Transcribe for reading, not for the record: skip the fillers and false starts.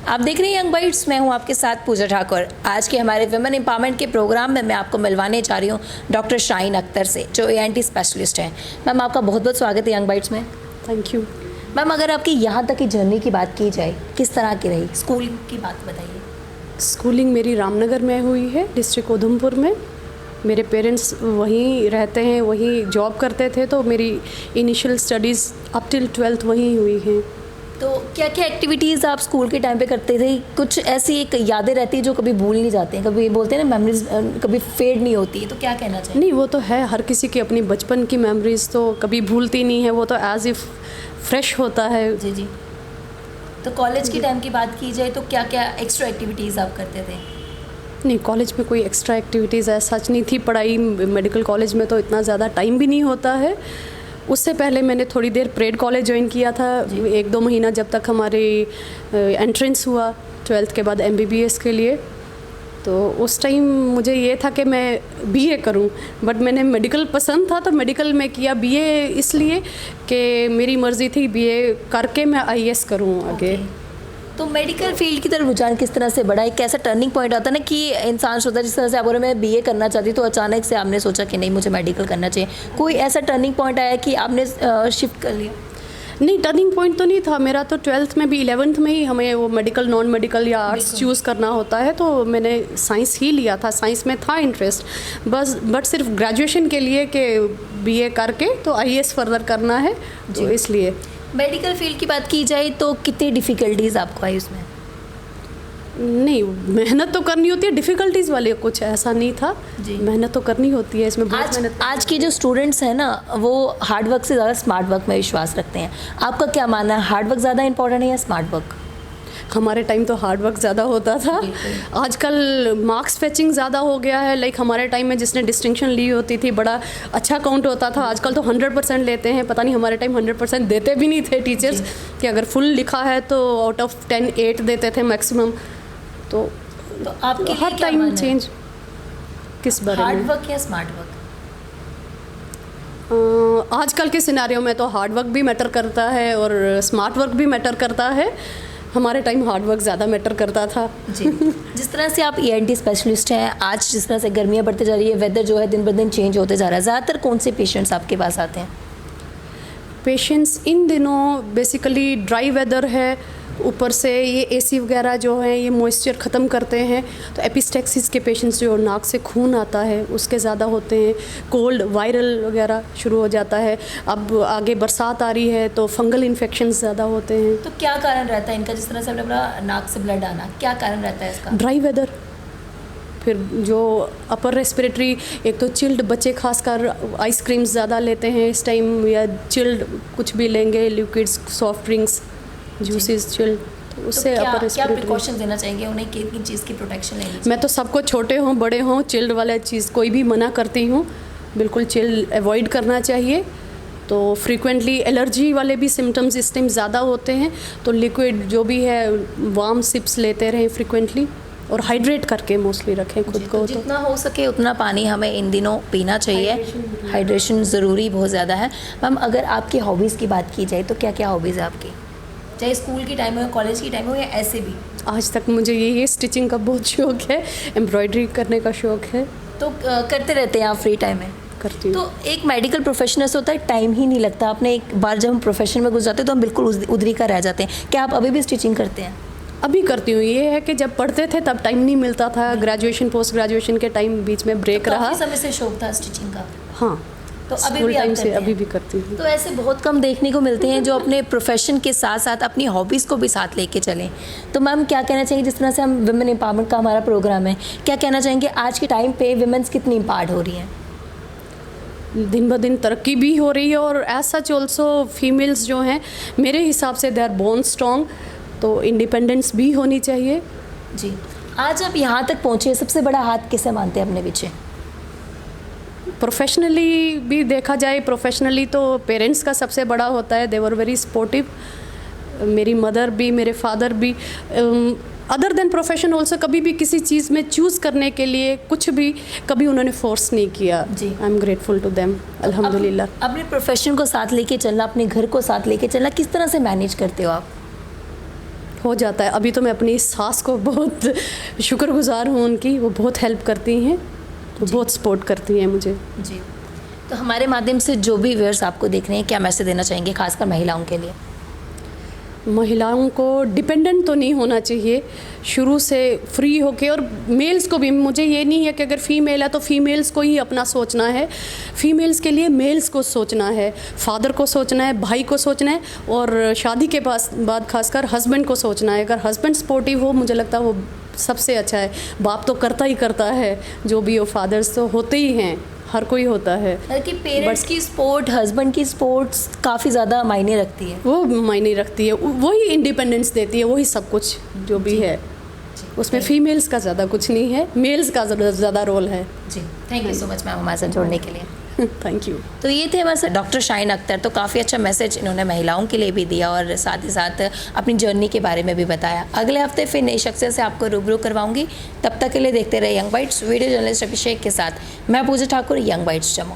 आप देख रहे हैं यंग बाइट्स, मैं हूं आपके साथ पूजा ठाकुर। आज के हमारे विमेन एम्पावरमेंट के प्रोग्राम में मैं आपको मिलवाने जा रही हूं डॉक्टर शाहीन अख्तर से, जो ANT स्पेशलिस्ट हैं। मैम, आपका बहुत बहुत स्वागत है यंग बाइट्स में। Thank you. मैम, अगर आपकी यहाँ तक की जर्नी की बात की जाए, किस तरह की रही? स्कूल की बात बताइए। स्कूलिंग मेरी रामनगर में हुई है, डिस्ट्रिक्ट उधमपुर में। मेरे पेरेंट्स वहीं रहते हैं, वहीं जॉब करते थे, तो मेरी initial studies up till 12th वहीं हुई हैं। तो क्या क्या एक्टिविटीज़ आप स्कूल के टाइम पे करते थे? कुछ ऐसी एक यादें रहती है जो कभी भूल नहीं जाते हैं, कभी बोलते हैं ना मेमोरीज कभी फेड नहीं होती, तो क्या कहना चाहिए? नहीं, वो तो है, हर किसी की अपनी बचपन की मेमोरीज तो कभी भूलती नहीं है, वो तो एज इफ़ फ्रेश होता है। जी जी। तो कॉलेज के टाइम की बात की जाए तो क्या क्या एक्स्ट्रा एक्टिविटीज़ आप करते थे? नहीं, कॉलेज में कोई एक्स्ट्रा एक्टिविटीज़ ऐसा सच नहीं थी। पढ़ाई मेडिकल कॉलेज में तो इतना ज़्यादा टाइम भी नहीं होता है। उससे पहले मैंने थोड़ी देर परेड कॉलेज ज्वाइन किया था, 1-2 महीना, जब तक हमारी एंट्रेंस हुआ 12th के बाद MBBS के लिए। तो उस टाइम मुझे ये था कि मैं BA करूं, बट मैंने मेडिकल पसंद था तो मेडिकल में किया। BA इसलिए कि मेरी मर्ज़ी थी BA करके मैं IAS करूं आगे। तो मेडिकल फील्ड की तरफ रुझान किस तरह से बढ़ा? एक ऐसा टर्निंग पॉइंट आता है ना कि इंसान सोचता है, जिस तरह से आप बोल रहे मैं BA करना चाहती, तो अचानक से आपने सोचा कि नहीं, मुझे मेडिकल करना चाहिए। कोई ऐसा टर्निंग पॉइंट आया कि आपने शिफ्ट कर लिया? नहीं, टर्निंग पॉइंट तो नहीं था मेरा। तो 12th में भी 11th में ही हमें वो मेडिकल, नॉन मेडिकल या आर्ट्स चूज़ करना होता है, तो मैंने साइंस ही लिया था। साइंस में था इंटरेस्ट बस, बट सिर्फ ग्रेजुएशन के लिए कि BA करके तो IAS फर्दर करना है, तो इसलिए। मेडिकल फील्ड की बात की जाए तो कितनी डिफ़िकल्टीज़ आपको आई उसमें? नहीं, मेहनत तो करनी होती है, डिफ़िकल्टीज़ वाले कुछ ऐसा नहीं था। मेहनत तो करनी होती है इसमें, बहुत मेहनत। आज के जो स्टूडेंट्स हैं ना, वो हार्ड वर्क से ज़्यादा स्मार्ट वर्क में विश्वास रखते हैं। आपका क्या मानना है, हार्ड वर्क ज़्यादा इंपॉर्टेंट है या स्मार्ट वर्क? हमारे टाइम तो हार्ड वर्क ज़्यादा होता था। आजकल मार्क्स फेचिंग ज़्यादा हो गया है। लाइक हमारे टाइम में जिसने डिस्टिंक्शन ली होती थी, बड़ा अच्छा काउंट होता था। आजकल तो 100% लेते हैं। पता नहीं, हमारे टाइम 100% देते भी नहीं थे टीचर्स, कि अगर फुल लिखा है तो आउट ऑफ 10 8 देते थे मैक्सिमम। तो आपके हर टाइम चेंज किस बारे में? हार्ड वर्क या स्मार्ट वर्क? आजकल के सिनेरियो में तो हार्ड वर्क भी मैटर करता है और स्मार्ट वर्क भी मैटर करता है। हमारे टाइम हार्ड वर्क ज़्यादा मैटर करता था। जी। जिस तरह से आप ENT स्पेशलिस्ट हैं, आज जिस तरह से गर्मियाँ बढ़ती जा रही है, वेदर जो है दिन ब दिन चेंज होते जा रहा है, ज़्यादातर कौन से पेशेंट्स आपके पास आते हैं? पेशेंट्स इन दिनों बेसिकली ड्राई वेदर है, ऊपर से ये AC वगैरह जो है ये मॉइस्चर ख़त्म करते हैं, तो एपिस्टेक्सिस के पेशेंट्स जो नाक से खून आता है उसके ज़्यादा होते हैं। कोल्ड, वायरल वगैरह शुरू हो जाता है। अब आगे बरसात आ रही है तो फंगल इन्फेक्शंस ज़्यादा होते हैं। तो क्या कारण रहता है इनका? जिस तरह से आपने अपना नाक से ब्लड आना, क्या कारण रहता है इसका? ड्राई वेदर, फिर जो अपर रेस्पिरेटरी, एक तो चिल्ड, बच्चे खासकर आइसक्रीम्स ज़्यादा लेते हैं इस टाइम, या चिल्ड कुछ भी लेंगे, liquids, soft drinks, juices, chilled, तो उससे अपर क्या प्रिकॉशन देना चाहेंगे उन्हें, किन चीज़ की प्रोटेक्शन लेनी चाहिए? मैं तो सबको, छोटे हों बड़े हों, चिल्ड वाला चीज़ कोई भी मना करती हूँ। बिल्कुल चिल्ड अवॉइड करना चाहिए। तो फ्रीक्वेंटली एलर्जी वाले भी सिम्टम्स इस टाइम ज़्यादा होते हैं, तो लिक्विड जो भी है वार्म सिप्स लेते रहें फ्रीक्वेंटली, और हाइड्रेट करके मोस्टली रखें खुद को। तो जितना हो सके उतना पानी हमें इन दिनों पीना चाहिए। हाइड्रेशन ज़रूरी बहुत ज़्यादा है। मैम, अगर आपकी हॉबीज़ की बात की जाए तो क्या क्या हॉबीज़ है आपकी, चाहे स्कूल की टाइम हो, कॉलेज की टाइम हो, या ऐसे भी? आज तक मुझे ये स्टिचिंग का बहुत शौक़ है, एम्ब्रॉयडरी करने का शौक़ है। तो करते रहते हैं आप फ्री टाइम में? करती हूँ। तो एक मेडिकल प्रोफेशनल से होता है, टाइम ही नहीं लगता। आपने एक बार जब हम प्रोफेशन में घुस जाते हैं तो हम बिल्कुल उधरी का रह जाते हैं। क्या आप अभी भी स्टिचिंग करते हैं? अभी करती हूँ। ये है कि जब पढ़ते थे तब टाइम नहीं मिलता था, ग्रेजुएशन पोस्ट ग्रेजुएशन के टाइम बीच में ब्रेक तो रहा। काफ़ी समय से शौक था स्टिचिंग का? हाँ, तो अभी भी टाइम आप से अभी भी करती हूँ। तो ऐसे बहुत कम देखने को मिलते हैं जो अपने प्रोफेशन के साथ साथ अपनी हॉबीज़ को भी साथ लेके चलें। तो मैम, क्या कहना चाहेंगे, जिस तरह से हम विमेन एम्पावरमेंट का हमारा प्रोग्राम है, क्या कहना चाहेंगे आज के टाइम पे विमेंस कितनी इम्पावर्ड हो रही हैं? दिन ब दिन तरक्की भी हो रही है, और एज सच ऑल्सो फीमेल्स जो हैं, मेरे हिसाब से दे आर बोर्न स्ट्रॉन्ग, तो इंडिपेंडेंस भी होनी चाहिए। जी। आज आप यहाँ तक पहुँचे, सबसे बड़ा हाथ किसे मानते हैं अपने पीछे? प्रोफेशनली भी देखा जाए, प्रोफेशनली तो पेरेंट्स का सबसे बड़ा होता है। दे वर वेरी सपोर्टिव, मेरी मदर भी, मेरे फादर भी। अदर देन प्रोफेशन ऑल्सो कभी भी किसी चीज़ में चूज़ करने के लिए कुछ भी कभी उन्होंने फोर्स नहीं किया। जी, I am grateful to them, अल्हम्दुलिल्लाह। अपने प्रोफेशन को साथ लेके चलना, अपने घर को साथ लेके चलना किस तरह से मैनेज करते हो आप? हो जाता है। अभी तो मैं अपनी सास को बहुत शुक्रगुजार हूँ उनकी, वो बहुत हेल्प करती हैं, वो बहुत सपोर्ट करती हैं मुझे। जी, तो हमारे माध्यम से जो भी व्यूअर्स आपको देख रहे हैं, क्या मैसेज देना चाहेंगे खासकर महिलाओं के लिए? महिलाओं को डिपेंडेंट तो नहीं होना चाहिए, शुरू से फ्री होके, और मेल्स को भी, मुझे ये नहीं है कि अगर फीमेल है तो फीमेल्स को ही अपना सोचना है, फीमेल्स के लिए मेल्स को सोचना है, फादर को सोचना है, भाई को सोचना है, और शादी के बाद खासकर हस्बैंड को सोचना है। अगर हस्बैंड सपोर्टिव हो, मुझे लगता है वो सबसे अच्छा है। बाप तो करता ही करता है जो भी हो, फादर्स तो होते ही हैं, हर कोई होता है। कि पेरेंट्स की सपोर्ट, हस्बैंड की सपोर्ट्स काफ़ी ज़्यादा मायने रखती है। वो मायने रखती है, वही इंडिपेंडेंस देती है, वही सब कुछ जो भी है उसमें फीमेल्स का ज़्यादा कुछ नहीं है, मेल्स का ज़्यादा रोल है। जी, thank you so much ma'am हमारे साथ जोड़ने के लिए। Thank you. तो ये थे हमारे साथ डॉक्टर शाहीन अख्तर। तो काफ़ी अच्छा मैसेज इन्होंने महिलाओं के लिए भी दिया और साथ ही साथ अपनी जर्नी के बारे में भी बताया। अगले हफ्ते फिर नई शख्सियत से आपको रूबरू करवाऊंगी। तब तक के लिए देखते रहे यंग बाइट्स। वीडियो जर्नलिस्ट अभिषेक के साथ मैं पूजा ठाकुर, यंग बाइट्स जम्मू।